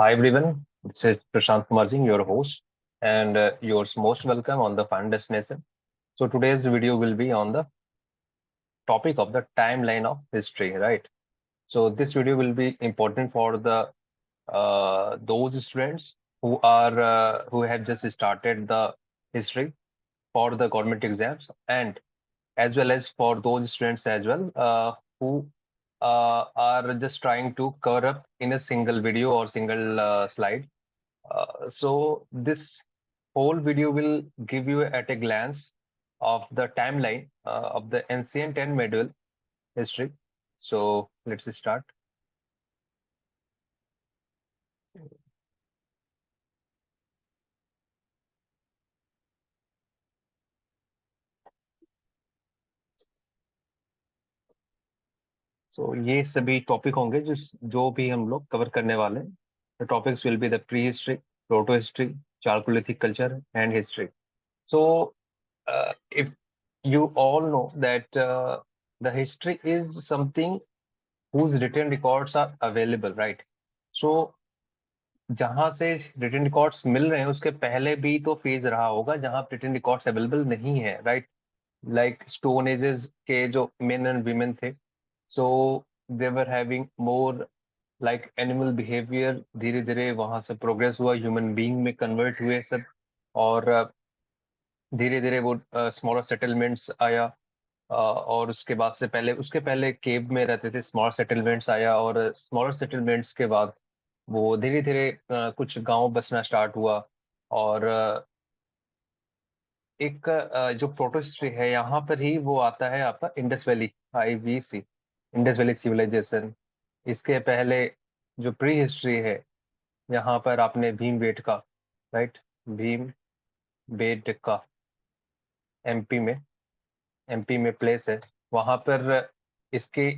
Hi everyone, this is Prashant Kumar Singh, your host, and you're most welcome on the Fun Destination. So today's video will be on the topic of the timeline of history, right? So this video will be important for the those students who have just started the history for the government exams, and as well as for those students as well who are just trying to cover up in a single video or single slide. So this whole video will give you at a glance of the timeline of the ancient and medieval history. So let's start. So ये सभी topic होंगे जो भी हम लोग cover करने वाले हैं. The topics will be the prehistory, proto-history, Chalcolithic culture, and history. So if you all know that the history is something whose written records are available, right? So जहां से रिटन रिकॉर्ड्स मिल रहे हैं उसके पहले भी तो फेज रहा होगा जहां रिटन रिकॉर्ड्स अवेलेबल नहीं है, राइट? लाइक स्टोन एजेस के जो मेन एंड वीमेन थे, so they were having more like animal behaviour. धीरे धीरे वहां से प्रोग्रेस हुआ, ह्यूमन बीइंग में कन्वर्ट हुए सब. और धीरे धीरे वो स्मॉलर सेटलमेंट्स आया. और उसके पहले केव में रहते थे, स्मॉलर सेटलमेंट्स आया. और स्मॉलर सेटलमेंट्स के बाद वो धीरे धीरे कुछ गांव बसना स्टार्ट हुआ. और एक जो प्रोटो हिस्ट्री है यहाँ पर ही वो आता है आपका Indus valley, IVC, Indus valley civilisation. इसके पहले जो प्री हिस्ट्री है, यहाँ पर आपने Bhimbetka, right? Bhimbetka MP में प्लेस है. वहां पर इसके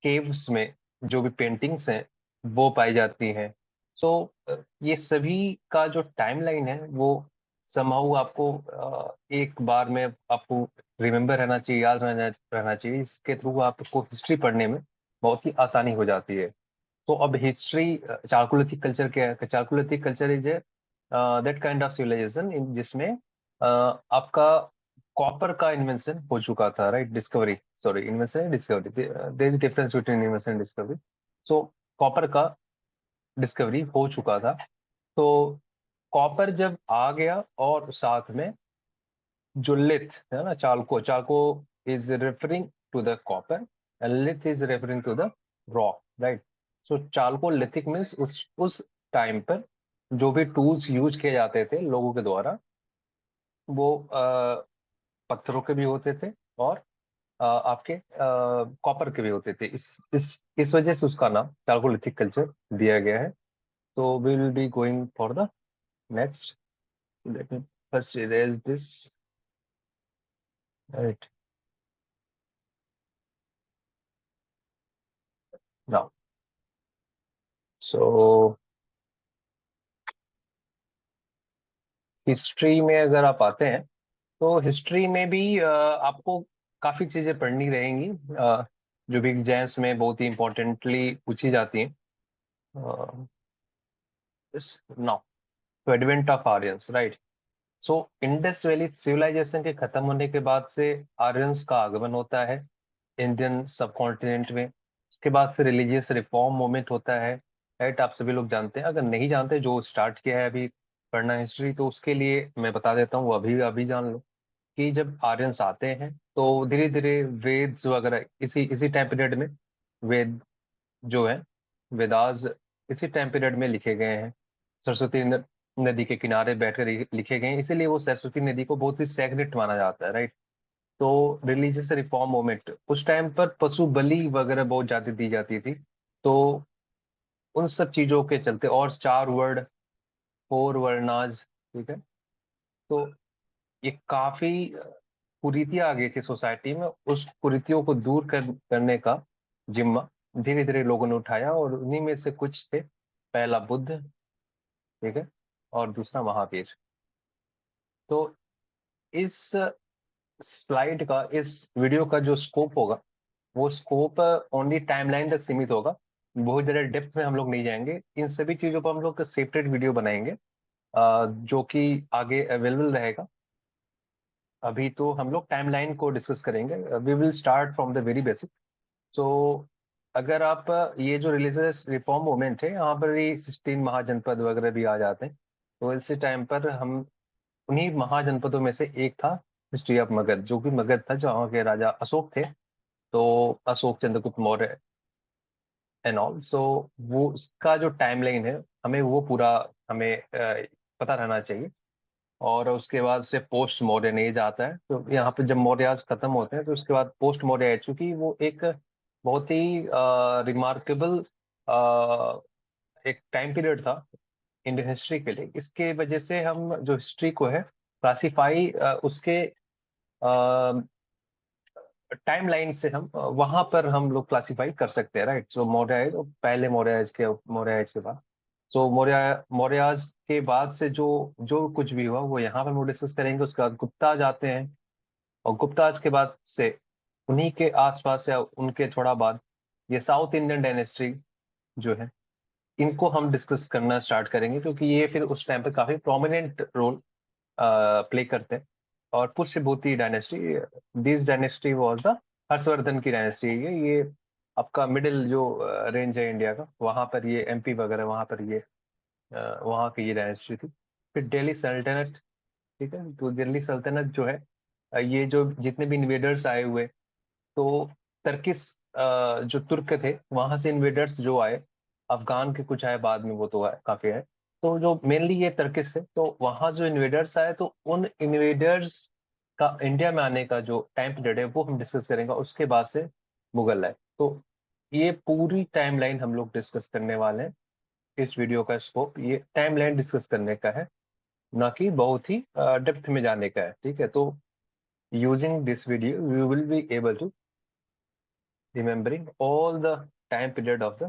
केव्स में जो भी पेंटिंग्स हैं वो पाई जाती हैं. सो ये सभी का जो टाइमलाइन है वो समहाउ आपको एक बार में आपको रिमेम्बर रहना चाहिए, याद रहना चाहिए. इसके थ्रू आपको हिस्ट्री पढ़ने में बहुत ही आसानी हो जाती है. तो अब हिस्ट्री, चारकोलिथिक कल्चर क्या है? Chalcolithic culture is that kind of civilisation जिसमें आपका कॉपर का इन्वेंशन हो चुका था, right? Discovery, sorry, invention discovery, there is difference between invention and discovery. So copper का डिस्कवरी हो चुका था. तो कॉपर जब आ गया और साथ में जो लिथ है ना, chalco chalco is referring to the copper and lith is referring to the rock, right? So chalco lithic means उस टाइम पर जो भी टूल्स यूज किए जाते थे लोगों के द्वारा, वो पत्थरों के भी होते थे और आपके कॉपर के भी होते थे. इस वजह से उसका नाम चालकोलिथिक कल्चर दिया गया है. तो we will be going for the next. Let me first erase this, right now. So history में अगर आप आते हैं तो हिस्ट्री में भी आपको काफी चीजें पढ़नी रहेंगी जो भी एग्जाम्स में बहुत ही इंपॉर्टेंटली पूछी जाती हैं. नाउ, तो advent of Aryans, right? So Indus valley civilisation के खत्म होने के बाद से आर्यंस का आगमन होता है इंडियन सब कॉन्टिनेंट में. उसके बाद फिर रिलीजियस रिफॉर्म मूवमेंट होता है, राइट? आप सभी लोग जानते हैं. अगर नहीं जानते, जो स्टार्ट किया है अभी पढ़ना हिस्ट्री, तो उसके लिए मैं बता देता हूँ, वो अभी अभी जान लो कि जब आर्यंस आते हैं तो धीरे धीरे वेद्स वगैरह इसी इसी टाइम पीरियड में, वेद जो है, वेदास इसी टाइम पीरियड में लिखे गए हैं. सरस्वती नदी के किनारे बैठकर लिखे गए हैं, इसीलिए वो सरस्वती नदी को बहुत ही सैक्रेड माना जाता है, राइट? तो रिलीजियस रिफॉर्म मूवमेंट उस टाइम पर पशु बलि वगैरह बहुत ज्यादा दी जाती थी. तो उन सब चीजों के चलते, और 4 वर्ड, 4 वर्णाज, ठीक है? तो ये काफी कुरीतियां आ गई थी सोसाइटी में. उस कुरीतियों को दूर करने का जिम्मा धीरे धीरे लोगों ने उठाया, और उन्हीं में से कुछ थे. पहला बुद्ध, ठीक है, और दूसरा महावीर. तो इस स्लाइड का, इस वीडियो का जो स्कोप होगा, वो स्कोप ओनली टाइमलाइन तक सीमित होगा. बहुत ज़्यादा डेप्थ में हम लोग नहीं जाएंगे, इन सभी चीज़ों पर हम लोग सेपरेट वीडियो बनाएंगे, जो कि आगे अवेलेबल रहेगा। अभी तो हम लोग टाइमलाइन को डिस्कस करेंगे। We will start from the very basic. So अगर आप ये जो रिलीजियस रिफॉर्म मूवमेंट है, यहाँ पर ये 16 महाजनपद वगैरह भी आ जाते हैं। तो इसी टाइम पर हम उन्हीं महाजनपदों में से एक था हिस्ट्री ऑफ मगध, जो कि मगध था, जो वहाँ के राजा अशोक थे। तो अशोक चंद्रगुप्त मौर्य एंड ऑल। सो वो उसका जो टाइमलाइन है, हमें वो पूरा हमें पता रहना चाहिए। और उसके बाद से पोस्ट मौर्यन एज आता है। तो यहाँ पे जब मौर्यास खत्म होते हैं तो उसके बाद पोस्ट मौर्य एज, चूंकि वो एक बहुत ही रिमार्केबल एक टाइम पीरियड था इंडियन हिस्ट्री के लिए। इसके वजह से हम जो हिस्ट्री को है क्लासिफाई उसके टाइमलाइन से हम वहां पर हम लोग क्लासिफाई कर सकते हैं, राइट। सो मौर्य एज, पहले मौर्य एज के बाद, सो मौर्याज के बाद से जो जो कुछ भी हुआ वो यहाँ पर हम डिस्कस करेंगे। उसके बाद गुप्ता जाते हैं, और गुप्ताज के बाद से उन्हीं के आसपास या उनके थोड़ा बाद ये साउथ इंडियन डायनेस्टी जो है, इनको हम डिस्कस करना स्टार्ट करेंगे, क्योंकि ये फिर उस टाइम पे काफी प्रोमिनेंट रोल प्ले करते हैं। और Pushyabhuti dynasty, this dynasty was the Harshvardhan की डायनेस्टी है ये। आपका मिडिल जो रेंज है इंडिया का, वहां पर ये एमपी वगैरह, वहां पर ये वहां की ये डायनेस्टी थी। फिर दिल्ली सल्तनत, ठीक है। तो दिल्ली सल्तनत जो है, ये जो जितने भी इन्वेडर्स आए हुए, तो तर्किस जो तुर्क थे वहां से इन्वेडर्स जो आए, अफगान के कुछ आए बाद में, वो तो आए, काफी आए। तो जो मेनली ये तर्किस थे, तो वहां जो इन्वेडर्स आए, तो उन इन्वेडर्स का इंडिया में आने का जो टाइम पीरियड है वो हम डिस्कस करेंगे। उसके बाद से मुगल आए। तो ये पूरी टाइमलाइन हम लोग डिस्कस करने वाले हैं। इस वीडियो का स्कोप ये टाइमलाइन डिस्कस करने का है, ना कि बहुत ही डेप्थ में जाने का है, ठीक है। तो using this video you will be able to remembering all the time period of the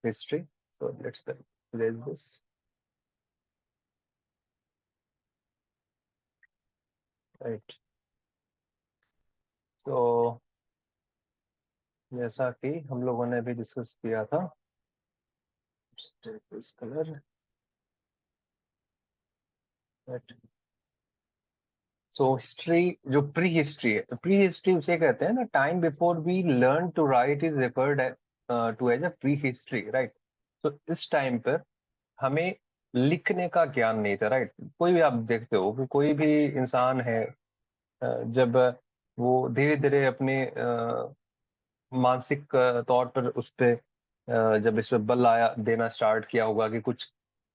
history. So let's erase this. Right. So जैसा कि हम लोगों ने भी डिस्कस किया था, this color, right. So history, जो प्री हिस्ट्री है, प्री हिस्ट्री उसे कहते हैं ना, time before we learn to write is referred to as a prehistory, right. तो इस टाइम पर हमें लिखने का ज्ञान नहीं था, राइट। कोई भी आप देखते हो कि कोई भी इंसान है, जब वो धीरे धीरे अपने मानसिक तौर पर उस पे जब इस पे बल आया देना स्टार्ट किया होगा कि कुछ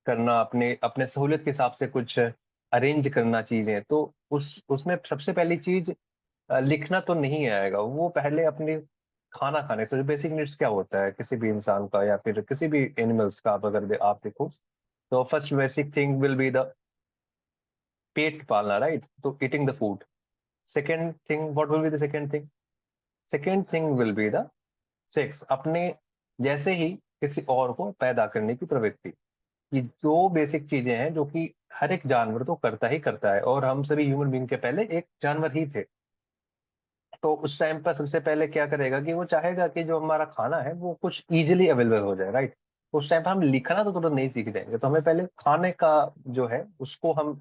करना, अपने अपने सहूलियत के हिसाब से कुछ अरेंज करना चीजें, तो उस उसमें सबसे पहली चीज लिखना तो नहीं आएगा। वो पहले अपने खाना खाने से, बेसिक नीड्स क्या होता है किसी भी इंसान का या फिर किसी भी एनिमल्स का, आप अगर आप देखो, तो first basic thing will be the पेट पालना, राइट। तो eating the food. Second thing, what will be the second thing? Second thing will be the sex, अपने जैसे ही किसी और को पैदा करने की प्रवृत्ति। ये दो बेसिक चीजें हैं जो कि हर एक जानवर तो करता ही करता है, और हम सभी ह्यूमन बीइंग के पहले एक जानवर ही थे। तो उस टाइम पर सबसे पहले क्या करेगा कि वो चाहेगा कि जो हमारा खाना है वो कुछ इजीली अवेलेबल हो जाए, राइट। उस टाइम पर हम लिखना तो तुरंत नहीं सीख जाएंगे, तो हमें पहले खाने का जो है उसको हम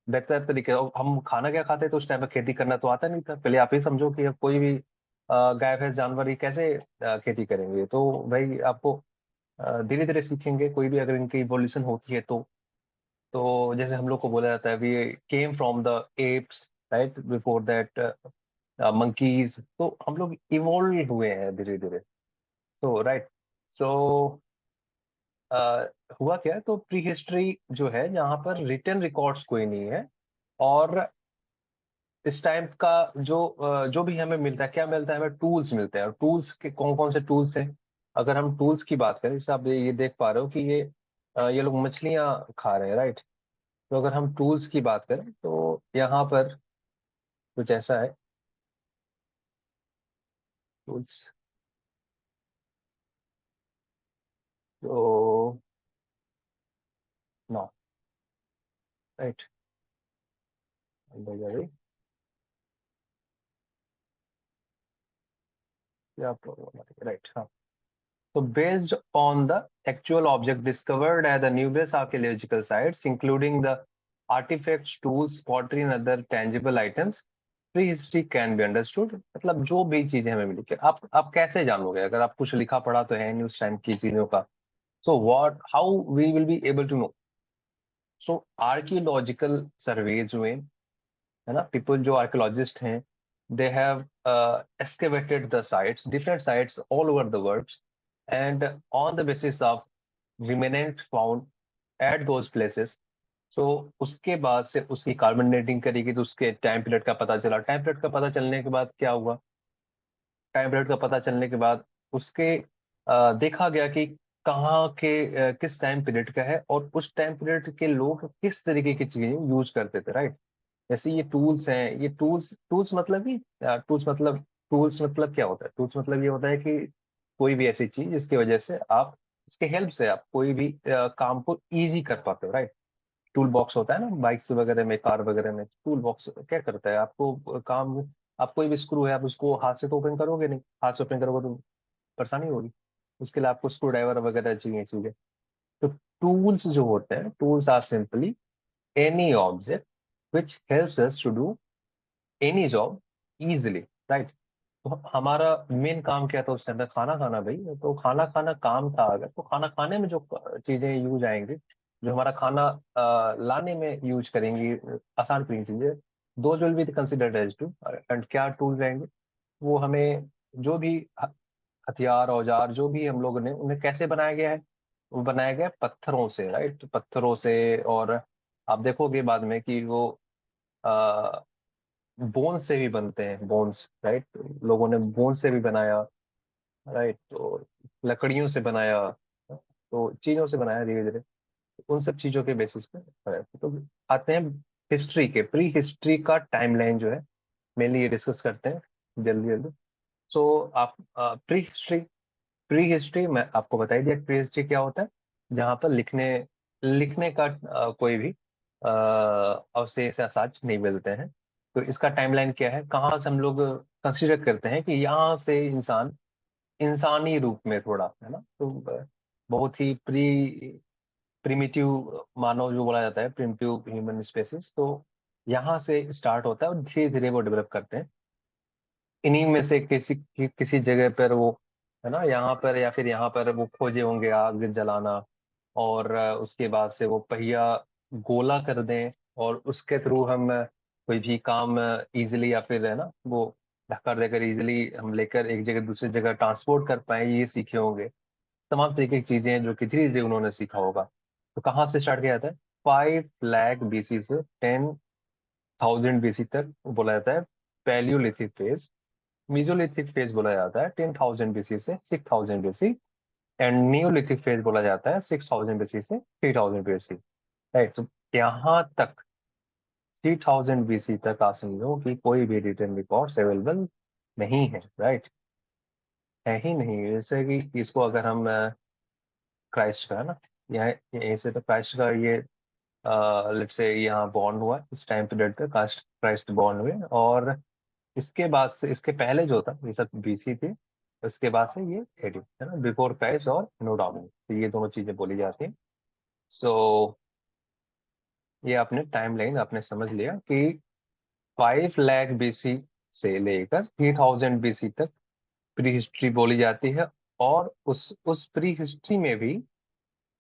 बेहतर तरीके, और हम खाना क्या खाते, तो उस टाइम पर खेती करना तो आता नहीं था। पहले आप ही समझो कि अब कोई भी गाय भैंस जानवर ही कैसे खेती करेंगे। तो भाई आपको धीरे धीरे सीखेंगे, कोई भी अगर इनकी इवोल्यूशन होती है तो जैसे हम लोग को बोला जाता है we came from the apes, right, before that monkeys. तो हम लोग इवोल्व हुए हैं धीरे धीरे। तो राइट। सो हुआ क्या, तो प्री हिस्ट्री जो है यहाँ पर रिटन रिकॉर्ड्स कोई नहीं है। और इस टाइम का जो भी हमें मिलता है, क्या मिलता है, हमें टूल्स मिलते हैं। और टूल्स के कौन कौन से टूल्स हैं? अगर हम टूल्स की बात करें, जैसे आप ये देख पा रहे हो कि ये लोग मछलियां खा रहे हैं, राइट। तो अगर हम टूल्स की बात करें तो यहाँ पर कुछ ऐसा है, टूल्स। तो नो, राइट, क्या प्रॉब्लम है, राइट, हाँ। So based on the actual object discovered at the numerous archaeological sites, including the artifacts, tools, pottery and other tangible items, prehistory can be understood. मतलब जो भी चीजें हमें मिली, कि आप कैसे जानोगे अगर आप कुछ लिखा पढ़ा तो है नहीं उस टाइम की चीजों का। So what, how we will be able to know? So archaeological surveys में, है ना, people जो archaeologist हैं, they have excavated the sites, different sites all over the world, and on the basis of remnant found at those places, so उसके बाद से उसकी carbon dating करेगी तो उसके टाइम पीरियड का पता चला। टाइम पीरियड का पता चलने के बाद क्या हुआ, टाइम पीरियड का पता चलने के बाद उसके देखा गया कि कहाँ के किस टाइम पीरियड का है और उस टाइम पीरियड के लोग किस तरीके की चीजें यूज करते थे, राइट। जैसे ये टूल्स हैं, ये टूल्स टूल्स मतलब ही टूल्स मतलब क्या होता है, टूल्स मतलब ये होता है कि कोई भी ऐसी चीज जिसकी वजह से आप, इसके हेल्प से आप कोई भी काम को इजी कर पाते हो, राइट। टूल बॉक्स होता है ना बाइक्स वगैरह में, कार वगैरह में, टूल बॉक्स क्या करता है आपको काम, आप कोई भी स्क्रू है आप उसको हाथ से तो ओपन करोगे नहीं, हाथ से ओपन करोगे तो परेशानी होगी, उसके लिए आपको स्क्रू ड्राइवर वगैरह चाहिए चीजें। तो टूल्स जो होते हैं, tools are simply any object which helps us to do any job easily, right। तो हमारा मेन काम क्या था उस टाइम पे, खाना खाना भाई, तो खाना खाना काम था अगर, तो खाना खाने में जो चीजें यूज आएंगी, जो हमारा खाना लाने में यूज करेंगी, आसान करेंगी चीजें, दो will be considered as two. And क्या टूल रहेंगे, वो हमें जो भी हथियार औजार जो भी हम लोगों ने उन्हें कैसे बनाया गया है, वो बनाया गया है पत्थरों से, राइट, पत्थरों से। और आप देखोगे बाद में कि वो बोन्स से भी बनते हैं, बोन्स, राइट, लोगों ने बोन्स से भी बनाया, राइट, तो लकड़ियों से बनाया, तो चीजों से बनाया धीरे धीरे, उन सब चीजों के बेसिस पे है। तो आते हैं हिस्ट्री के, प्री हिस्ट्री का टाइमलाइन जो है, मेनली ये डिस्कस करते हैं जल्दी जल्दी। सो आप प्री हिस्ट्री, प्री हिस्ट्री मैं आपको बता ही दिया प्री हिस्ट्री क्या होता है, जहाँ पर लिखने लिखने का कोई भी अवशेष या साक्ष्य नहीं मिलते हैं। तो इसका टाइमलाइन क्या है, कहाँ से हम लोग कंसीडर करते हैं कि यहाँ से इंसान इंसानी रूप में थोड़ा, है ना, तो बहुत ही प्रिमिटिव मानव जो बोला जाता है, प्रिमिटिव ह्यूमन स्पेसिस, तो यहाँ से स्टार्ट होता है और धीरे धीरे वो डेवलप करते हैं। इन्हीं में से किसी जगह पर वो, है ना, यहाँ पर या फिर यहाँ पर वो खोजे होंगे आग जलाना, और उसके बाद से वो पहिया गोला कर दें और उसके थ्रू हम कोई भी काम इजीली, या फिर, है ना, वो धक्का देकर इजीली हम लेकर एक जगह दूसरी जगह ट्रांसपोर्ट कर पाए, ये सीखे होंगे। तमाम तरीके की चीजें हैं जो कि धीरे धीरे उन्होंने सीखा होगा। तो कहाँ से स्टार्ट किया जाता है, 5 लाख BC से 10,000 BC तक बोला जाता है पैलियोलिथिक फेज। मीजोलिथिक फेज बोला जाता है 10,000 BC से 6,000 BC, एंड नियोलिथिक फेज बोला जाता है 6,000 BC से 3,000 BC, राइट। तो यहाँ तक 3,000 BC तक आप समझो कि कोई भी रिटर्न रिकॉर्ड्स अवेलेबल नहीं है, राइट, है ही नहीं। जैसे कि इसको अगर हम क्राइस्ट का, है ना, यहाँ यहीं से तो क्राइस्ट का ये लेट्स से यहाँ बॉर्न हुआ, इस टाइम पीरियड पे कास्ट क्राइस्ट बॉर्न हुए, और इसके बाद से, इसके पहले जो था ये सब BC थी, उसके बाद से ये एडी, है ना, बिफोर क्राइस्ट और नो डाउन, तो ये दोनों चीजें बोली जाती हैं। सो ये आपने टाइमलाइन आपने समझ लिया कि 5 लाख BC से लेकर 3,000 BC तक प्री हिस्ट्री बोली जाती है। और उस प्री हिस्ट्री में भी,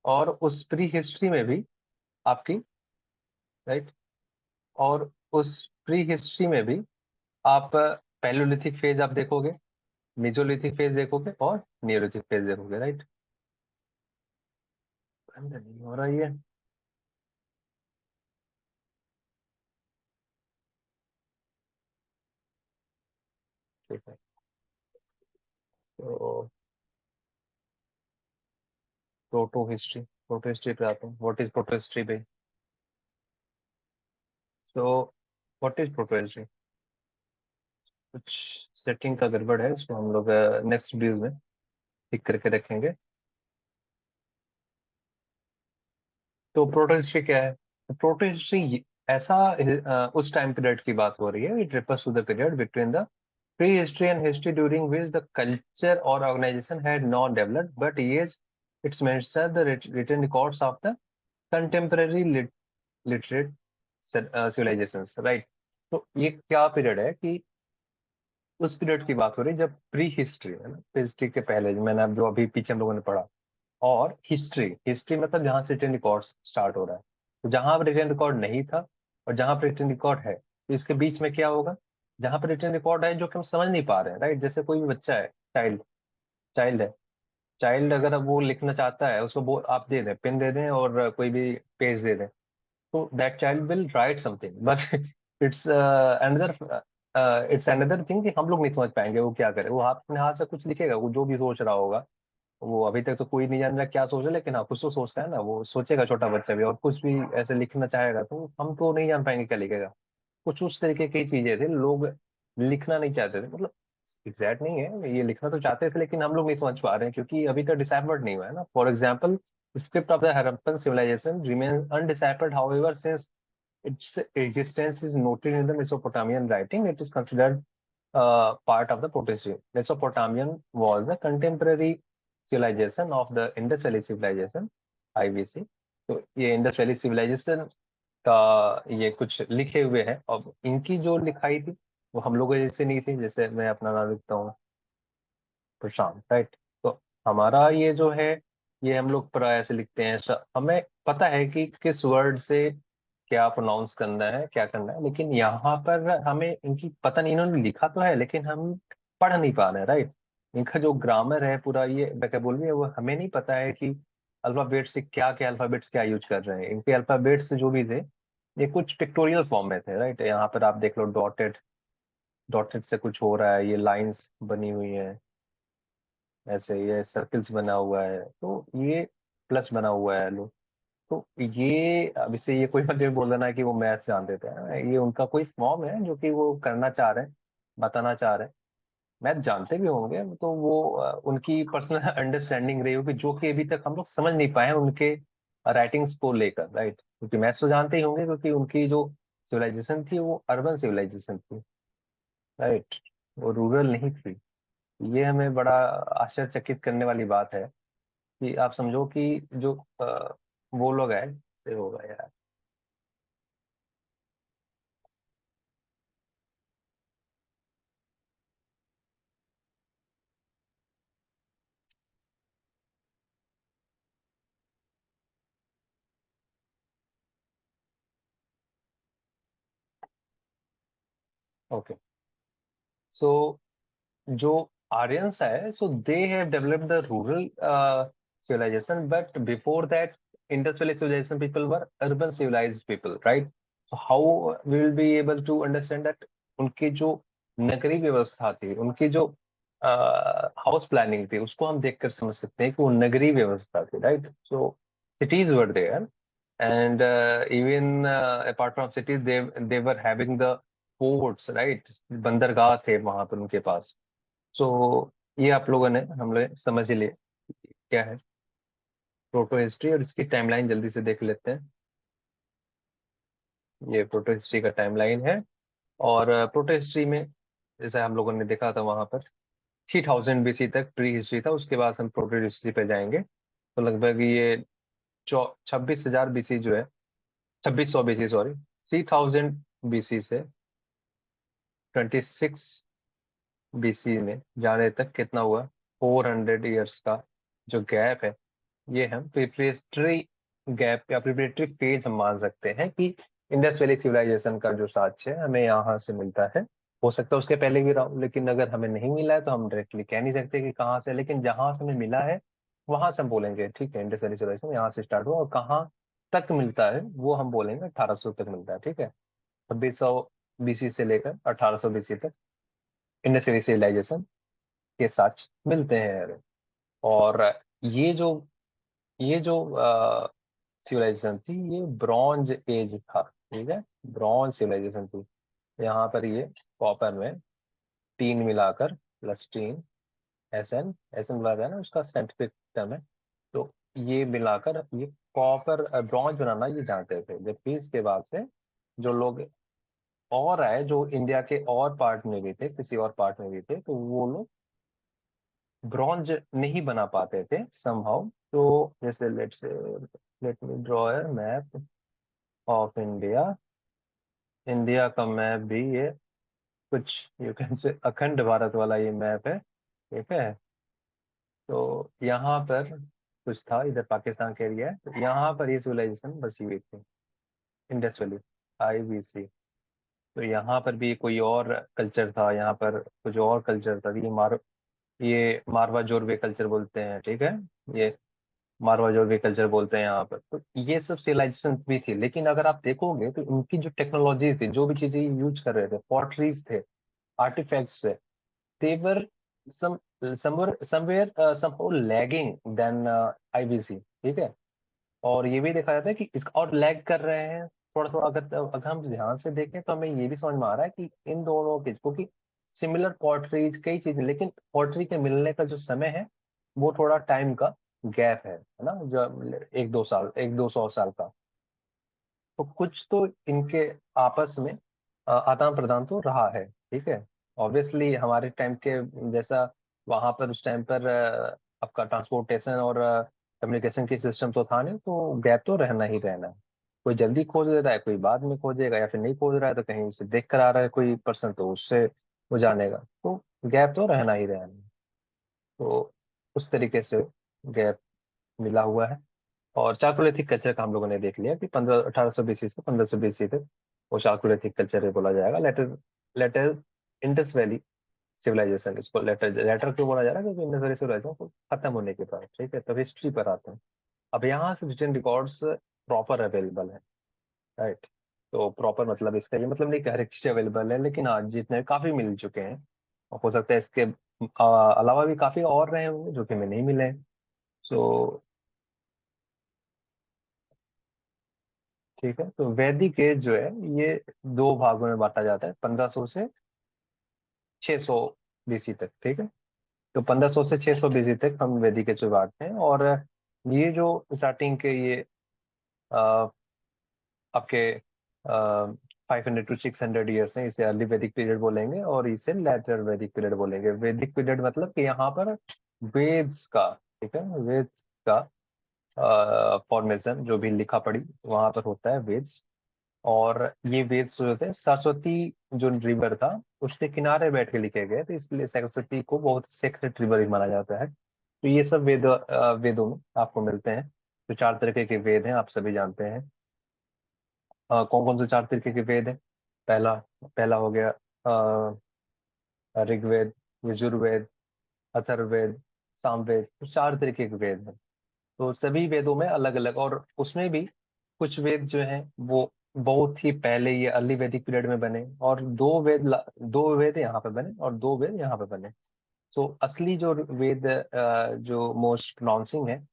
और उस प्री हिस्ट्री में भी आपकी, राइट, और उस प्री हिस्ट्री में भी आप पैलोलिथिक फेज आप देखोगे, मेसोलिथिक फेज देखोगे और नियोलिथिक फेज देखोगे, राइट। बंद नहीं हो रहा ये, ठीक है। तो प्रोटो हिस्ट्री पे आते हैं, व्हाट इज प्रोटो हिस्ट्री पे। So what is proto history, कुछ सेटिंग का गड़बड़ है, इसको हम लोग नेक्स्ट वीडियो में ठीक करके रखेंगे। तो प्रोटो हिस्ट्री क्या है, तो प्रोटो हिस्ट्री ऐसा उस टाइम पीरियड की बात हो रही है, it refers to the period between the Prehistory and history during which the culture or organization had not developed, but yes, it's mentioned the written records of the contemporary literate civilizations, right? तो ये क्या period है कि उस period की बात हो रही है जब प्री हिस्ट्री है ना, हिस्ट्री के पहले मैंने अब जो अभी पीछे हम लोगों ने पढ़ा, और हिस्ट्री, हिस्ट्री मतलब जहाँ से रिटन रिकॉर्ड स्टार्ट हो रहा है, तो जहां पर रिटन रिकॉर्ड नहीं था और जहां पर रिटन रिकॉर्ड है, तो इसके बीच में क्या होगा? जहां पर रिटन रिकॉर्ड है जो कि हम समझ नहीं पा रहे हैं, राइट? जैसे कोई भी बच्चा है, चाइल्ड चाइल्ड है, चाइल्ड अगर अब वो लिखना चाहता है, उसको आप दे दें, पेन दे दें और कोई भी पेज दे दें, तो that child will write something, but it's another it's another thing कि हम लोग नहीं समझ पाएंगे वो क्या करे। वो अपने हाथ से कुछ लिखेगा, वो जो भी सोच रहा होगा, वो अभी तक तो कोई नहीं जान रहा क्या सोच रहा है, लेकिन हाँ कुछ तो सोचता है ना, वो सोचेगा छोटा बच्चा भी, और कुछ भी ऐसे लिखना चाहेगा, तो हम तो नहीं जान पाएंगे क्या लिखेगा। कुछ उस तरीके की चीजें थी, लोग लिखना नहीं चाहते थे, मतलब एग्जैक्ट नहीं है, ये लिखना तो चाहते थे लेकिन हम लोग नहीं समझ पा रहे हैं क्योंकि अभी तक डिसाइफर्ड नहीं हुआ है ना। For example, script of the Harappan civilisation remain undeciphered, however since its existence is noted in the Mesopotamian writing. It is considered part of the Proto-History. Mesopotamian was the contemporary civilization of the Indus Valley Civilization, IVC. तो ये Indus valley civilisation का ये कुछ लिखे हुए हैं, और इनकी जो लिखाई थी वो हम लोगों जैसे नहीं थी। जैसे मैं अपना नाम लिखता हूँ प्रशांत, राइट? तो हमारा ये जो है, ये हम लोग प्राय ऐसे लिखते हैं, हमें पता है कि किस वर्ड से क्या प्रोनाउंस करना है, क्या करना है, लेकिन यहाँ पर हमें इनकी पता नहीं, इन्होंने लिखा तो है लेकिन हम पढ़ नहीं पा रहे हैं, राइट? इनका जो ग्रामर है पूरा, ये वोकैबुलरी है, वो हमें नहीं पता है कि अल्फाबेट से क्या क्या अल्फाबेट्स क्या यूज कर रहे हैं। इनके अल्फाबेट्स जो भी थे, ये कुछ पिक्टोरियल फॉर्म में थे, राइट? यहाँ पर आप देख लो, डॉटेड, डॉटेड से कुछ हो रहा है, ये लाइंस बनी हुई है ऐसे, ये सर्कल्स बना हुआ है, तो ये प्लस बना हुआ है लो। तो ये अब इससे ये कोई मत ये बोल देना कि वो मैथ जान देते हैं, ये उनका कोई फॉर्म है जो कि वो करना चाह रहे हैं, बताना चाह रहे हैं। मैथ जानते भी होंगे तो वो उनकी पर्सनल अंडरस्टैंडिंग रही होगी, जो कि अभी तक हम लोग समझ नहीं पाए हैं उनके राइटिंग्स को लेकर, राइट? क्योंकि मैथ्स तो जानते ही होंगे, क्योंकि उनकी जो सिविलाइजेशन थी वो अर्बन सिविलाइजेशन थी, राइट? वो रूरल नहीं थी। ये हमें बड़ा आश्चर्यचकित करने वाली बात है कि आप समझो कि जो वो लोग हैं, से होगा यार। ओके, सो जो आर्यंस है, so they have developed the rural civilization, but before that Indus Valley civilization people were urban civilized people, right? So how we will be able to understand that उनकी जो नगरीय व्यवस्था थी, उनकी जो हाउस प्लानिंग थी, उसको हम देखकर समझ सकते हैं कि वो नगरीय व्यवस्था थी, right? So cities were there, and even apart from cities, they were having the ports, right? बंदरगाह थे वहां पर उनके पास। सो ये आप लोगों ने, हम लोग समझ ही लिए क्या है प्रोटो हिस्ट्री, और इसकी टाइमलाइन जल्दी से देख लेते हैं। ये प्रोटो हिस्ट्री का टाइमलाइन है, और प्रोटो हिस्ट्री में जैसे हम लोगों ने देखा था वहां पर 3000 BC तक प्री हिस्ट्री था, उसके बाद हम प्रोटो हिस्ट्री पे जाएंगे। तो लगभग ये 26,000 BC जो है, 2600 BC, सॉरी, 3000 BC से 26 BC में जाने तक कितना हुआ? 400 ईयर्स का जो गैप है, ये हम प्रिपरेटरी गैप या प्रिपरेटरी फेज हम मान सकते हैं कि इंडस वैली सिविलाइजेशन का जो साक्ष्य है हमें यहाँ से मिलता है। हो सकता है उसके पहले भी रहा हो, लेकिन अगर हमें नहीं मिला है तो हम डायरेक्टली कह नहीं सकते कि कहाँ से, लेकिन जहां से हमें मिला है वहां से हम बोलेंगे ठीक है, इंडस वैली सिविलाइजेशन यहाँ से स्टार्ट हुआ, और कहाँ तक मिलता है वो हम बोलेंगे 1800 तक मिलता है, ठीक है? 2600 BC से लेकर 1800 BC तक इंडस वैली सिविलाइजेशन के साक्ष्य मिलते हैं। और ये जो ये जो सिविलाइजेशन थी, ये ब्रॉन्ज एज था, ठीक है? ब्रॉन्ज सिविलाइजेशन थी। यहाँ पर ये कॉपर में टीन मिलाकर, प्लस टीन, एस एन मिलाता है ना, उसका साइंटिफिक टर्म है। तो ये मिलाकर ये कॉपर ब्रॉन्ज बनाना ये जानते थे, जबकि इसके बाद से जो लोग और आए जो इंडिया के और पार्ट में भी थे, किसी और पार्ट में भी थे, तो वो लोग ब्रॉन्ज नहीं बना पाते थे समहाउ। तो जैसे let me draw a map of India. India का मैप भी ये कुछ यू कैन से अखंड भारत वाला ये मैप है, ठीक है। तो यहाँ पर कुछ था, इधर पाकिस्तान का एरिया है, तो यहाँ पर ये सिविलाइजेशन बसी हुई थी, इंडस वैली, IBC। तो यहाँ पर भी कोई और कल्चर था, यहाँ पर कुछ और कल्चर था। ये मारवा जोरवे कल्चर बोलते हैं, ठीक है। ये मारवा जोरवे कल्चर बोलते हैं यहाँ पर। तो ये सब सिविलाइजेशन भी थी, लेकिन अगर आप देखोगे तो इनकी जो टेक्नोलॉजी थी, जो भी चीजें यूज कर रहे थे, पॉटरीज थे, आर्टिफैक्ट्स थे, they were some somewhere somehow lagging than IBC, ठीक है। और ये भी देखा जाता है कि इसका और लैग कर रहे हैं थोड़ा थोड़ा। अगर हम ध्यान से देखें तो हमें ये भी समझ में आ रहा है कि इन दोनों के, क्योंकि सिमिलर पॉटरीज कई चीजें, लेकिन पॉटरी के मिलने का जो समय है वो थोड़ा टाइम का गैप है ना, जो 1-2 साल, 100-200 साल का। तो कुछ तो इनके आपस में आदान प्रदान तो रहा है, ठीक है। ऑब्वियसली हमारे टाइम के जैसा वहां पर उस टाइम पर आपका ट्रांसपोर्टेशन और कम्युनिकेशन की सिस्टम तो था नहीं, तो गैप तो रहना ही रहना है। कोई जल्दी खोज ले रहा है, कोई बाद में खोजेगा, या फिर नहीं खोज रहा है तो कहीं से देख कर आ रहा है कोई पर्सन, तो उससे वो जानेगा। तो गैप तो रहना ही रहना है। तो उस तरीके से गैप मिला हुआ है। और चाकोलिथिक कल्चर का हम लोगों ने देख लिया कि 1800 BC से 1500 BC तक वो चाकोलिथिक कल्चर बोला जाएगा। Later later Indus valley civilisation, इसको लेटर लेटर क्यों बोला जा रहा है, क्योंकि इंडस वैली सिविलाइजेशन को खत्म होने के बाद, ठीक है। तब हिस्ट्री पर आते हैं। अब यहाँ से रिटन रिकॉर्ड्स प्रॉपर अवेलेबल है, राइट। तो प्रॉपर मतलब इसका ये मतलब नहीं कि हर एक चीज अवेलेबल है, लेकिन आज जितने काफी मिल चुके हैं। और हो सकता है इसके अलावा भी काफी और रहे होंगे जो कि हमें नहीं मिले। सो ठीक है, तो वैदिक एज जो है ये दो भागों में बांटा जाता है, 1500 से 600 BC तक, ठीक है। तो 1500 से 600 BC तक हम वैदिक एज में बांटते हैं। और ये जो स्टार्टिंग के ये अ, आपके 500 to 600 ईयर्स हैं, इसे अर्ली वैदिक पीरियड बोलेंगे, और इसे लेटर वैदिक पीरियड बोलेंगे। वैदिक पीरियड मतलब कि यहाँ पर वेद्स का, ठीक है, वेद्स का फॉर्मेशन, जो भी लिखा पढ़ी वहां पर होता है, वेद्स। और ये वेद जो होते हैं, सरस्वती जो रिवर था उसके किनारे बैठ के लिखे गए, तो इसलिए सरस्वती को बहुत सेक्रेट रिवर ही माना जाता है। तो ये सब वेदों में आपको मिलते हैं। जो 4 तरीके के वेद हैं आप सभी जानते हैं। कौन कौन से 4 तरीके के वेद हैं? पहला पहला हो गया ऋग्वेद, यजुर्वेद, अथर्ववेद, सामवेद। तो 4 तरीके के वेद हैं। तो सभी वेदों में अलग अलग, और उसमें भी कुछ वेद जो हैं वो बहुत ही पहले ये अर्ली वैदिक पीरियड में बने, और दो वेद यहाँ पे बने और दो वेद यहाँ पे बने। तो असली जो वेद जो मोस्ट प्रोनाउंसिंग है,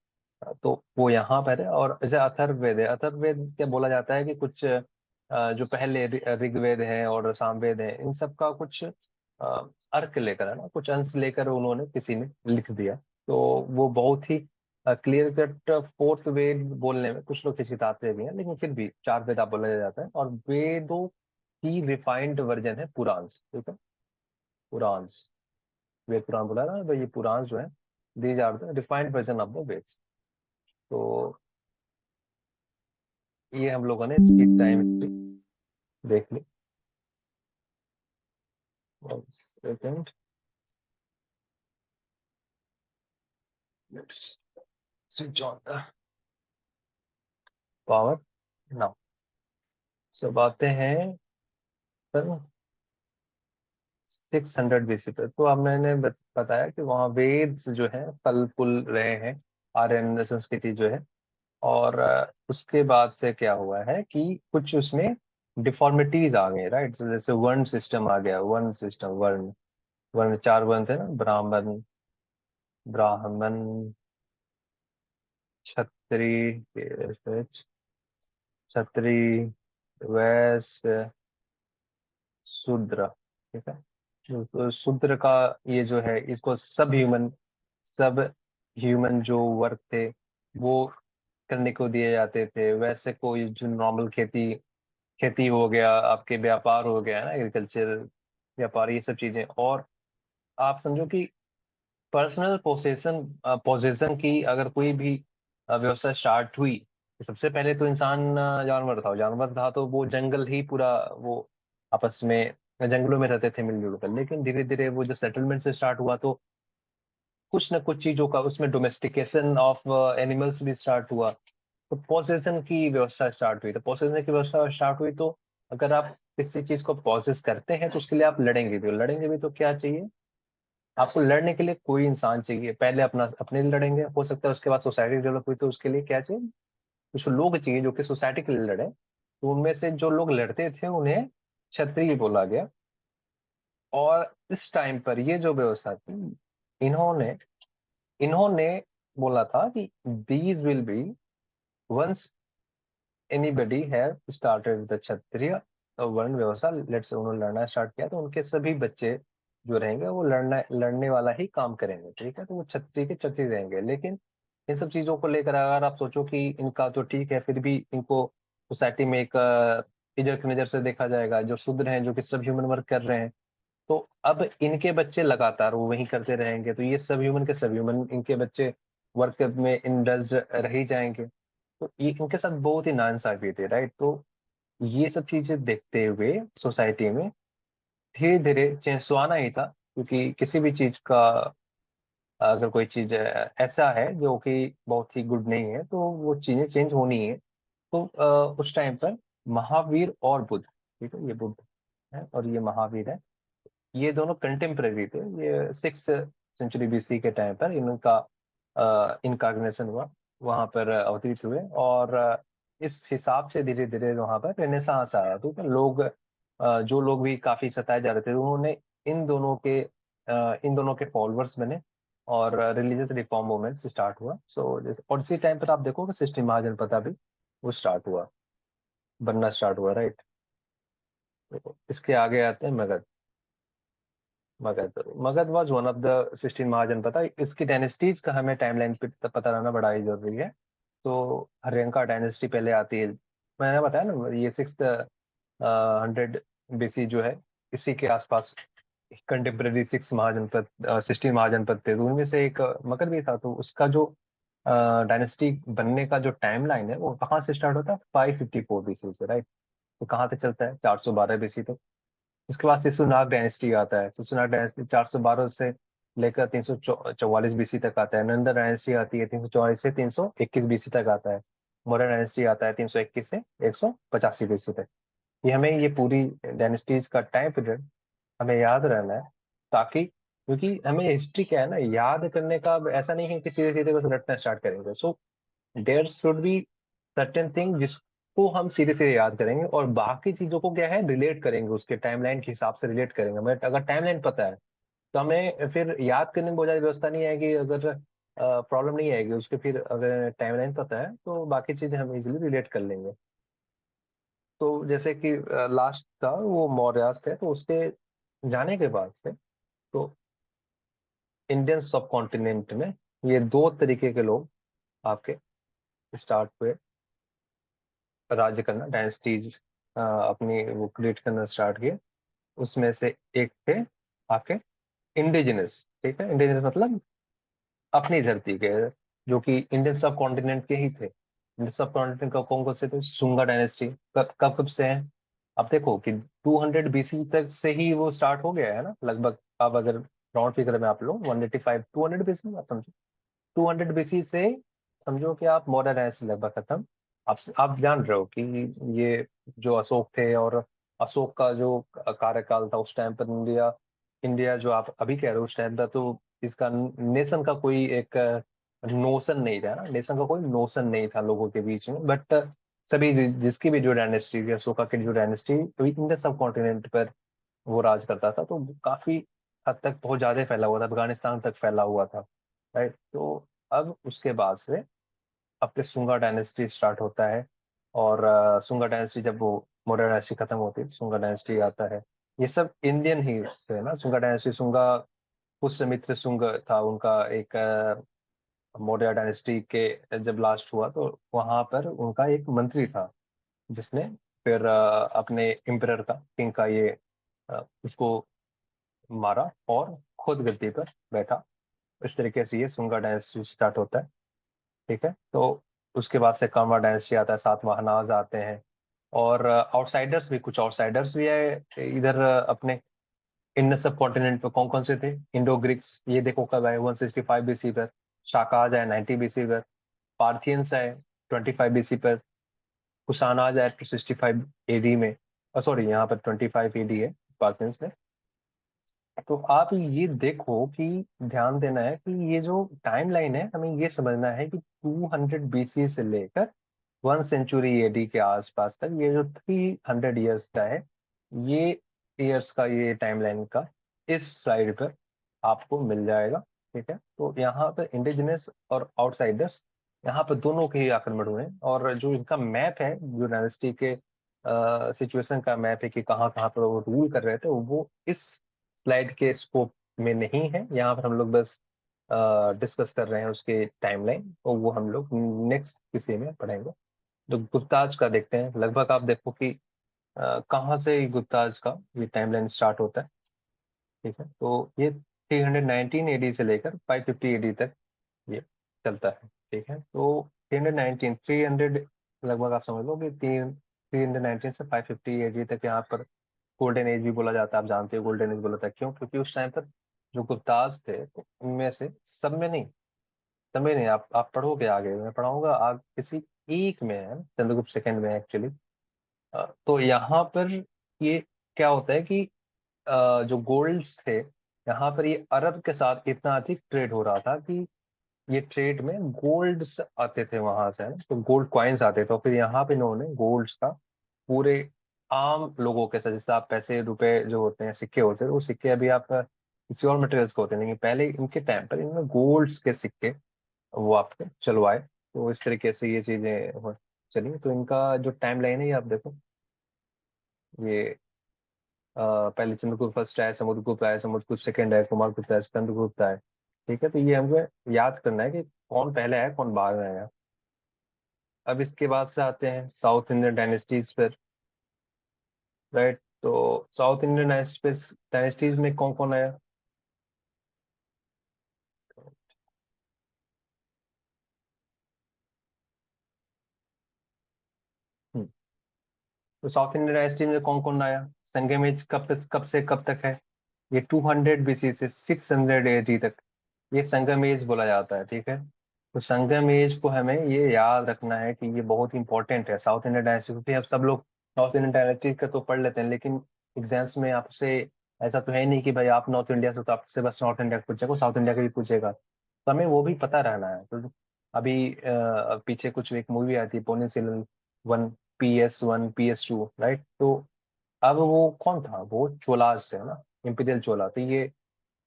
तो वो यहाँ पर है। और जैसे अथर्ववेद है, अथर्ववेद क्या बोला जाता है कि कुछ जो पहले ऋग्वेद है और सामवेद है, इन सब का कुछ अर्क लेकर, है ना, कुछ अंश लेकर उन्होंने किसी ने लिख दिया। तो वो बहुत ही क्लियर कट फोर्थ वेद बोलने में कुछ लोग हिचकिचाते भी हैं, लेकिन फिर भी 4 वेद आप बोला जाता है। और वेदों की रिफाइंड वर्जन है पुराण्स, ठीक है, पुराण्स। वेद पुराण बोला ना, तो ये पुराण जो है, these are the refined version of the Vedas. तो ये हम लोगों ने इसकी टाइम देख ली। Second, let's switch on the power now. सब आते हैं सर 600 BC पे। तो अब मैंने बताया कि वहाँ वेद्स जो है फल फूल रहे हैं, आर्यन संस्कृति जो है। और उसके बाद से क्या हुआ है कि कुछ उसमें डिफॉर्मिटीज आ गए, राइट। जैसे वर्ण सिस्टम आ गया, वर्ण सिस्टम, वर्ण वर्ण 4 वर्ण थे ना, ब्राह्मण, ब्राह्मण, क्षत्रिय, क्षत्रिय, वैश्य, शूद्र, ठीक है। तो शूद्र का ये जो है, इसको सब ह्यूमन जो वर्क थे वो करने को दिए जाते थे। वैसे कोई जो नॉर्मल खेती खेती हो गया, आपके व्यापार हो गया ना, एग्रीकल्चर व्यापार, ये सब चीजें। और आप समझो कि पर्सनल पोसेशन पोजेशन की अगर कोई भी व्यवस्था स्टार्ट हुई, तो सबसे पहले तो इंसान जानवर था, जानवर था तो वो जंगल ही पूरा, वो आपस में जंगलों में रहते थे मिलजुल कर। लेकिन धीरे धीरे वो जो सेटलमेंट से स्टार्ट हुआ, तो कुछ न कुछ चीजों का उसमें डोमेस्टिकेशन ऑफ एनिमल्स भी स्टार्ट हुआ, तो पोसेशन की व्यवस्था स्टार्ट हुई। तो पोसेशन की व्यवस्था स्टार्ट हुई, तो अगर आप किसी चीज को प्रोसेस करते हैं तो उसके लिए आप लड़ेंगे भी, लड़ेंगे भी तो क्या चाहिए आपको? लड़ने के लिए कोई इंसान चाहिए। पहले अपना अपने लिए लड़ेंगे, हो सकता है उसके बाद सोसाइटी डेवलप हुई तो उसके लिए क्या चाहिए, कुछ लोग चाहिए जो कि सोसाइटी के लिए लड़े। तो उनमें से जो लोग लड़ते थे उन्हें क्षत्रिय बोला गया। और इस टाइम पर ये जो व्यवस्था थी, इन्होंने इन्होंने बोला था कि these will be, once anybody have started the Kshatriya वर्ण व्यवस्था, लेट्स से उन्होंने लड़ना स्टार्ट किया, तो उनके सभी बच्चे जो रहेंगे वो लड़ने वाला ही काम करेंगे, ठीक है? तो वो क्षत्रिय के क्षत्रिय रहेंगे। लेकिन इन सब चीजों को लेकर अगर आप सोचो कि इनका तो ठीक है, फिर भी इनको सोसाइटी में एक इज्जत की नजर से देखा जाएगा, जो शूद्र हैं, जो कि सब ह्यूमन वर्क कर रहे हैं, तो अब इनके बच्चे लगातार वो वही करते रहेंगे, तो ये सब ह्यूमन के सब ह्यूमन, इनके बच्चे वर्क में इंडल्ज रह ही जाएंगे। तो ये इनके साथ बहुत ही नाइंसाफी थी, राइट? तो ये सब चीजें देखते हुए सोसाइटी में धीरे धीरे चेंज तो आना ही था, क्योंकि किसी भी चीज का अगर कोई चीज ऐसा है जो कि बहुत ही गुड नहीं है, तो वो चीजें चेंज होनी है। तो उस टाइम पर महावीर और बुद्ध, ठीक है, ये बुद्ध है और ये महावीर है, ये दोनों कंटेम्पररी थे। ये 6th सेंचुरी BC के टाइम पर इनका इनकार्नेशन हुआ, वहां पर अवतरित हुए। और इस हिसाब से धीरे धीरे वहां पर रेनेसांस आया, ठीक है। लोग जो लोग भी काफी सताए जा रहे थे, उन्होंने इन दोनों के फॉलोअर्स बने और रिलीजियस रिफॉर्म मूवमेंट स्टार्ट हुआ। सो और इसी टाइम पर आप देखो कि सिस्टम महाजनपद भी वो स्टार्ट हुआ, बनना स्टार्ट हुआ, राइट? तो इसके आगे आते हैं Magadh. Magadh was one of the 16 महाजनपद था। इसकी डायनेस्टीज का हमें टाइमलाइन पे पता रहना बड़ा ही जरूरी है। तो हर्यंका डायनेस्टी पहले आती है, मैंने बताया ना, ये 600 BC जो है, इसी के आसपास कंटेम्प्रेरी 16 महाजनपद थे, तो उनमें से एक मगध भी था। तो उसका जो डायनेस्टी बनने का जो टाइम लाइन है वो कहाँ से स्टार्ट होता है? 554 BC से, राइट? तो कहाँ तक चलता है? 412 BC तक। इसके बाद शिशुनाग डायनेस्टी आता है। शिशुनाग डायनेस्टी 412 से लेकर 344 BC तक आता है। नंदा डायनेस्टी आती है 344 से 321 BC तक आता है। मौर्य डायनेस्टी आता है 321 से 185 BC तक। ये हमें ये पूरी डायनेस्टीज का टाइम पीरियड हमें याद रहना है, ताकि क्योंकि हमें हिस्ट्री क्या है ना, याद करने का अब ऐसा नहीं है कि सीधे सीधे बस रटना स्टार्ट करेंगे। So there should be certain thing जिसको हम सीधे सीधे याद करेंगे, और बाकी चीजों को क्या है, रिलेट करेंगे, उसके टाइमलाइन के हिसाब से रिलेट करेंगे। बट अगर टाइमलाइन पता है तो हमें फिर याद करने में बहुत ज्यादा व्यवस्था नहीं आएगी, अगर प्रॉब्लम नहीं आएगी उसके। फिर अगर टाइमलाइन पता है तो बाकी चीजें हम इजिली रिलेट कर लेंगे। तो जैसे कि लास्ट था वो मौर्यास थे, तो उसके जाने के बाद से तो इंडियन सब कॉन्टिनेंट में ये दो तरीके के लोग आपके स्टार्ट हुए राज्य करना, डायनेस्टीज अपनी वो क्रिएट करना स्टार्ट किए। उसमें से एक थे आपके इंडिजिनस, ठीक है, इंडिजिनस मतलब अपनी धरती के, जो कि इंडियन सब कॉन्टिनेंट के ही थे। इंडियन सब कॉन्टिनेंट का कौन कौन से थे? सुंगा डायनेस्टी कब कब कब से है? आप देखो कि 200 BC तक से ही वो स्टार्ट हो गया है ना लगभग। अब अगर राउंड फिगर में आप लो 185 200 BC, आप समझो 200 BC से समझो कि आप मॉडर्न एज से लगभग खत्म। आप जान रहे हो कि ये जो अशोक थे, और अशोक का जो कार्यकाल था उस टाइम पर, इंडिया इंडिया जो आप अभी कह रहे हो उस टाइम था, तो इसका नेशन का कोई एक नोशन नहीं था ना, नेशन का कोई नोशन नहीं था लोगों के बीच में। बट सभी जिसकी भी जो डायनेस्टी थी, अशोका की जो डायनेस्टी इंडियन सब कॉन्टिनेंट पर वो राज करता था, तो काफी हद तक बहुत ज्यादा फैला हुआ था, अफगानिस्तान तक फैला हुआ था, राइट? तो अब उसके बाद से आपके सुंगा डायनेस्टी स्टार्ट होता है। और सुंगा डायनेस्टी जब वो मौर्य डायनेस्टी खत्म होती है, सुंगा डायनेस्टी आता है। ये सब इंडियन ही थे ना, सुंगा डायनेस्टी। सुंगा पुष्यमित्र सुंग था उनका एक, मौर्य डायनेस्टी के जब लास्ट हुआ तो वहां पर उनका एक मंत्री था जिसने फिर अपने एम्परर का, किंग का ये उसको मारा और खुद गद्दी पर बैठा। इस तरीके से ये सुंगा डायनेस्टी स्टार्ट होता है। ठीक है, तो उसके बाद से कांगड़ा डायनेस्टी आता है, सातवाहनाज आते हैं। और आउटसाइडर्स भी, कुछ आउटसाइडर्स भी है इधर अपने इन सब कॉन्टिनेंट पे। कौन कौन से थे? इंडो ग्रीक्स, ये देखो कब आए, 165 बीसी पर। शाकाज आए 90 बीसी पर। पार्थियंस आए 25 बीसी पर। कुशानाज आए 265 एडी में। सॉरी, यहाँ पर 25 एडी है पार्थियंस में। तो आप ये देखो कि ध्यान देना है कि ये जो टाइमलाइन है, हमें ये समझना है कि 200 बीसी से लेकर 1 सेंचुरी एडी के आसपास तक, ये जो 300 ईयर्स का है, ये ईयर्स का ये टाइमलाइन का इस स्लाइड पर आपको मिल जाएगा। ठीक है, तो यहाँ पर इंडिजिनस और आउटसाइडर्स, यहाँ पर दोनों के ही आक्रमण हुए हैं। और जो इनका मैप है, जो डायनेस्टी के सिचुएशन का मैप है कि कहाँ कहाँ पर वो रूल कर रहे थे, वो इस स्लाइड के स्कोप में नहीं है। यहाँ पर हम लोग बस डिस्कस कर रहे हैं उसके टाइमलाइन, तो वो हम लोग नेक्स्ट किसी में पढ़ेंगे। तो गुप्ताज का देखते हैं। लगभग आप देखो कि कहाँ से गुप्ताज का ये टाइमलाइन स्टार्ट होता है। ठीक है, तो ये 319 एडी से लेकर 550 एडी तक ये चलता है। ठीक है, तो 319 300, लगभग आप समझ लो कि 319 से 550 एडी तक यहाँ पर गोल्डन एज भी बोला जाता है। आप जानते हो गोल्डन एज बोला था क्यों? क्योंकि उस टाइम पर जो गुप्ताज थे, तो उनमें से सब में नहीं, सब में नहीं, आप पढ़ोगे आगे, मैं पढ़ाऊंगा आगे किसी एक में है, चंद्रगुप्त सेकंड में एक्चुअली। तो यहाँ पर ये क्या होता है कि जो गोल्ड्स थे, यहाँ पर ये अरब के साथ इतना अधिक ट्रेड हो रहा था कि ये ट्रेड में गोल्ड्स आते थे वहां से, है ना, तो गोल्ड कॉइन्स आते थे। तो फिर यहाँ पे इन्होंने गोल्ड्स का पूरे आम लोगों के साथ, जैसे आप पैसे रुपए जो होते हैं, सिक्के होते हैं, वो सिक्के अभी आप किसी और मटेरियल्स के होते हैं, लेकिन पहले इनके टाइम पर इन्होंने गोल्ड्स के सिक्के वो आपको चलवाए। तो इस तरीके से ये चीजें चली। तो इनका जो टाइम लाइन है ये आप देखो, ये पहले चंद्रगुप्त फर्स्ट आया, समुद्रगुप्त आया, समुद्रगुप्त सेकंड आया, कुमारगुप्त आया, स्कंदगुप्त आया। ठीक है, तो ये हमको याद करना है कि कौन पहले आया कौन बाद में आया। अब इसके बाद से आते हैं साउथ इंडियन डायनेस्टीज पर। राइट, तो साउथ इंडियन डायनेस्टीज में कौन कौन आया? हम्म, तो साउथ इंडियन डायनेस्टी में कौन कौन आया? संगमेज कब से कब तक है? ये 200 बीसी से 600 एडी तक ये संगम एज बोला जाता है। ठीक है, तो संगम एज को हमें ये याद रखना है कि ये बहुत इंपॉर्टेंट है साउथ इंडियन डायनेस्टी, क्योंकि अब सब लोग साउथ इंडियन डायनेस्टी का तो पढ़ लेते हैं, लेकिन एग्जाम्स में आपसे ऐसा तो है नहीं कि भाई आप नॉर्थ इंडिया से, तो आपसे बस नॉर्थ इंडिया का पूछेगा, साउथ इंडिया का भी पूछेगा, तो हमें वो भी पता रहना है। तो अभी पीछे कुछ एक मूवी आई थी, Ponniyin Selvan one, PS1 PS2, right. तो अब वो कौन था? वो चोलाज से, है ना, इम्पीरियल चोला। तो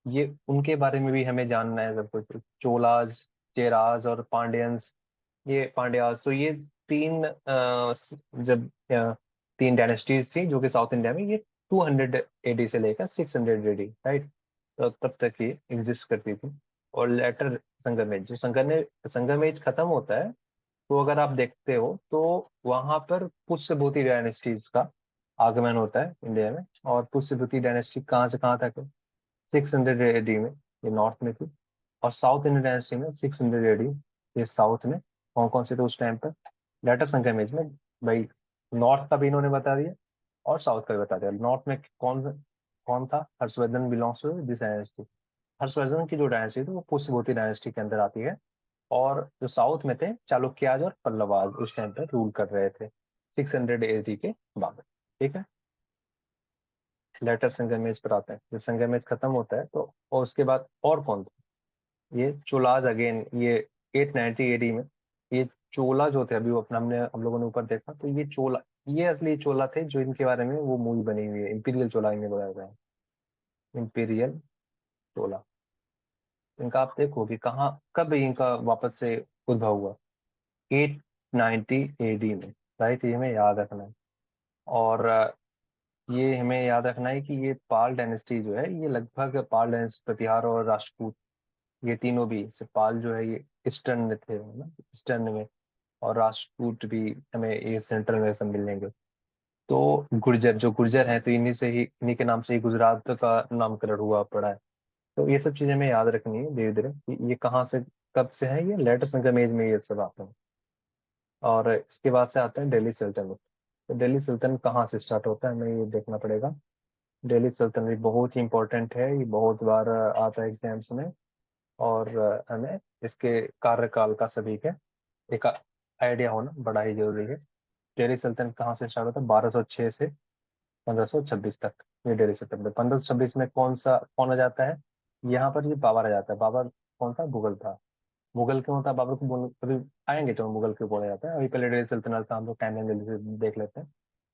ये उनके बारे में भी हमें जानना है सब कुछ। चोलाज, चेराज और पांड्यंस, ये पांड्यास, तो ये तीन जब तीन डायनेस्टीज थी जो कि साउथ इंडिया में, ये 200 एडी से लेकर 600 एडी, राइट, तो तब तक ये एग्जिस्ट करती थी। और लेटर संगमेज, जो संगमेज खत्म होता है, तो अगर आप देखते हो तो वहां पर पुष्यभूति डायनेस्टीज का आगमन होता है इंडिया में। और पुष्यभूति डायनेस्टी कहाँ से कहाँ तक है? 600 एडी में ये नॉर्थ में थी, और साउथ इंडियन डायनेस्टी में 600 एडी ये साउथ में। कौन कौन से थे उस टाइम पर? लेटर संख्या में इसमें भाई, नॉर्थ का भी इन्होंने बता दिया और साउथ का भी बता दिया। नॉर्थ में कौन कौन था? Harshvardhan belongs to this dynasty. Harshvardhan की जो डायनेस्टी थी वो पुष्यभूति डायनेस्टी के अंदर आती है। और जो साउथ में थे, चालुक्याज और पल्लवाज उस टाइम पे रूल कर रहे थे 600 एडी के बाद। ठीक है, लेटर संगमेश पर आते हैं। जब संगमेश खत्म होता है तो, और उसके बाद और कौन था? ये चोलाज अगेन, ये 890 एडी में। ये चोला जो थे, अभी वो अपना हमने हम लोगों ने ऊपर देखा, तो ये चोला, ये असली चोला थे जो इनके बारे में वो मूवी बनी हुई है, इंपीरियल चोला इन्हें बोला जाता है, इंपीरियल चोला। इनका आप देखो कि कहाँ कब इनका वापस से उद्भव हुआ, 890 एडी में, राइट, ये हमें याद रखना है। और ये हमें याद रखना है कि ये पाल डायनेस्टी जो है, ये लगभग पाल डायनेस्टी, प्रतिहार और राष्ट्रकूट, ये तीनों भी, सिर्फ पाल जो है ये ईस्टर्न में थे, है ना, ईस्टर्न में। और राष्ट्रकूट भी हमें ये सेंट्रल में सब मिलेंगे। तो गुर्जर, जो गुर्जर है तो इन्हीं के नाम से ही गुजरात का नामकरण हुआ पड़ा है। तो ये सब चीजें हमें याद रखनी है धीरे धीरे कि ये कहाँ से, कब से है, ये लेटर संगम एज में ये सब आता है। और इसके बाद से आता है दिल्ली सल्तनत। तो दिल्ली सल्तनत कहाँ से स्टार्ट होता है, हमें ये देखना पड़ेगा। दिल्ली सल्तनत भी बहुत ही इंपॉर्टेंट है, ये बहुत बार आता है एग्जाम्स में। और हमें इसके कार्यकाल का सभी के एक आइडिया होना बड़ा ही जरूरी है। दिल्ली सल्तनत कहाँ से स्टार्ट होता है, 1206 से 1526 तक। ये दिल्ली सल्तनत 1526 में कौन आ जाता है, यहाँ पर ये बाबर आ जाता है। बाबर कौन था, मुगल था। मुगल क्यों था, बाबर को कभी आएंगे तो मुगल क्यों बोला जाता है। अभी पहले दिल्ली सल्तनत का हम लोग टाइम जल्दी से देख लेते हैं।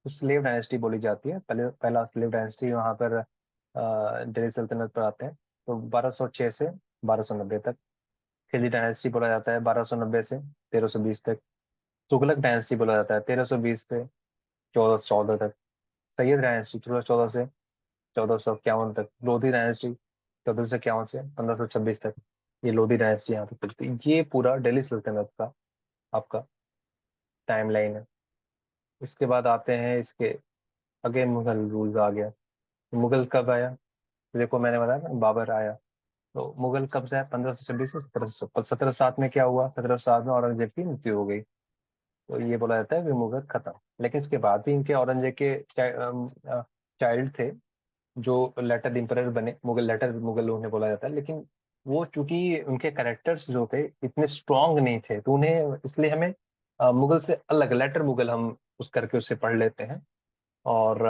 तो स्लेव डायनेस्टी बोली जाती है, पहला स्लेव डायनेस्टी वहाँ पर दिल्ली सल्तनत पर आते हैं। तो 1206 से 1290 तक। खिलजी डायनेस्टी बोला जाता है 1290 से 1320 तक। तुगलक डायनेस्टी बोला जाता है 1320 से 1414 तक। सैयद डायनेस्टी 1314 से 1451 तक। लोधी डायनेस्टी 1451 से 1526 तक। ये लोधी डायनेस्टी यहाँ पे चलती है। ये पूरा दिल्ली सल्तनत का आपका टाइम लाइन है। इसके बाद आते हैं इसके अगेन मुगल रूल्स आ गया। मुगल कब आया, देखो मैंने बताया ना बाबर आया। तो मुगल कब से है, 1526 से 1700। 1707 में क्या हुआ, 1707 में औरंगजेब की मृत्यु हो गई। तो ये बोला जाता है कि मुगल खत्म। लेकिन इसके बाद भी इनके औरंगजेब के चाइल्ड थे जो लेटर इंपरर बने। मुगल उन्हें बोला जाता है। लेकिन वो चूंकि उनके कैरेक्टर्स जो थे इतने स्ट्रांग नहीं थे, तो उन्हें इसलिए हमें मुगल से अलग लेटर मुगल हम उस करके उससे पढ़ लेते हैं। और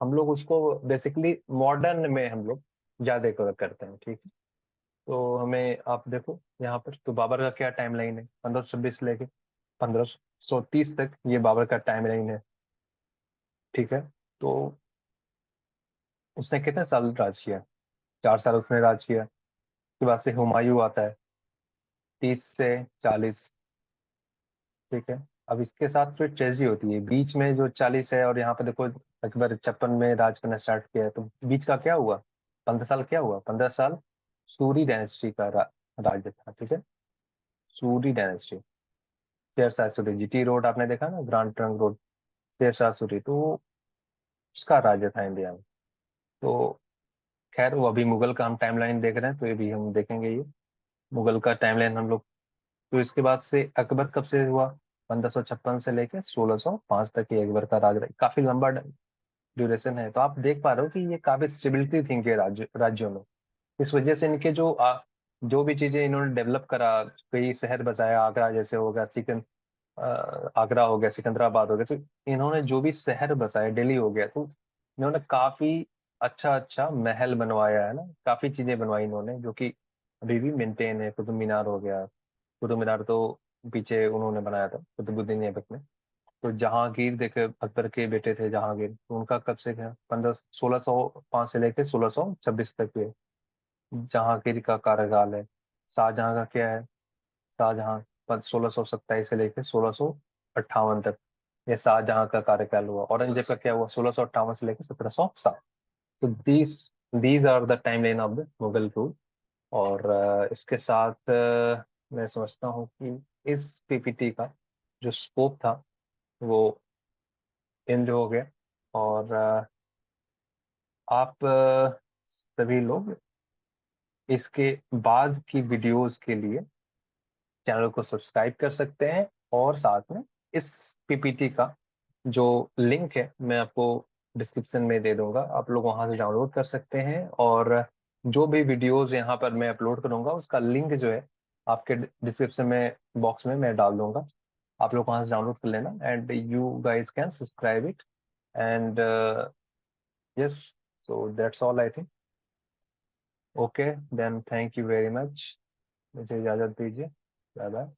हम लोग उसको बेसिकली मॉडर्न में हम लोग ज्यादा कवर करते हैं, ठीक है। तो हमें आप देखो यहाँ पर, तो बाबर का क्या टाइम लाइन है, 1526 लेके 1530 तक ये बाबर का टाइम लाइन है, ठीक है। तो उसने कितने साल राज किया, 4 साल उसने राज किया। उसके बाद से हुमायूं आता है 30 से 40, ठीक है। अब इसके साथ फिर ट्रेजेडी होती है बीच में, जो 40 है। और यहाँ पे देखो अकबर 56 में राज करना स्टार्ट किया है, तो बीच का क्या हुआ, 15 साल क्या हुआ, 15 साल सूरी डायनेस्टी का राज्य था, ठीक है। Suri dynasty, Sher Shah Suri, GT road आपने देखा ना, grand trunk road, Sher Shah Suri, तो उसका राज्य था इंडिया में। तो खैर वो अभी मुगल का हम टाइमलाइन देख रहे हैं, तो ये भी हम देखेंगे ये मुगल का टाइमलाइन हम लोग। तो इसके बाद से अकबर कब से हुआ, 1556 से लेकर 1605 तक ये अकबर का राज रहा। काफी लंबा ड्यूरेशन है। तो आप देख पा रहे हो कि ये काफी स्टेबिलिटी थी इनके राज्यों में। इस वजह से इनके जो भी चीजें इन्होंने डेवलप करा, कई शहर बसाया, आगरा जैसे हो गया, आगरा हो गया, सिकंदराबाद हो गया, तो इन्होंने जो भी शहर बसाए, दिल्ली हो गया, तो इन्होंने काफी अच्छा अच्छा महल बनवाया है ना, काफी चीजें बनवाई इन्होंने जो कि अभी भी मेंटेन है। कुतुब मीनार हो गया, कुतुब मीनार तो पीछे उन्होंने बनाया था, कुतुबुद्दीन ऐबक ने। तो जहांगीर देखे, अकबर के बेटे थे जहांगीर, तो उनका कब से क्या, 1605 से लेकर 1626 तक ये जहांगीर का कार्यकाल है। शाहजहां का क्या है, शाहजहां 1627 से लेकर 1658 तक ये शाहजहां का कार्यकाल हुआ। औरंगजेब का क्या हुआ, 1658 से लेकर 1707। तो these are the timeline of the Mughal rule. और इसके साथ मैं समझता हूँ कि इस पीपीटी का जो स्कोप था वो एंड हो गया। और आप सभी लोग इसके बाद की वीडियोस के लिए चैनल को सब्सक्राइब कर सकते हैं। और साथ में इस पीपीटी का जो लिंक है मैं आपको डिस्क्रिप्शन में दे दूंगा, आप लोग वहां से डाउनलोड कर सकते हैं। और जो भी वीडियोस यहाँ पर मैं अपलोड करूंगा उसका लिंक जो है आपके डिस्क्रिप्शन में बॉक्स में मैं डाल दूंगा। आप लोग वहां से डाउनलोड कर लेना and you guys can subscribe it. And yes, so that's all I think. Okay then, thank you very much. मुझे इजाज़त दीजिए। Bye bye.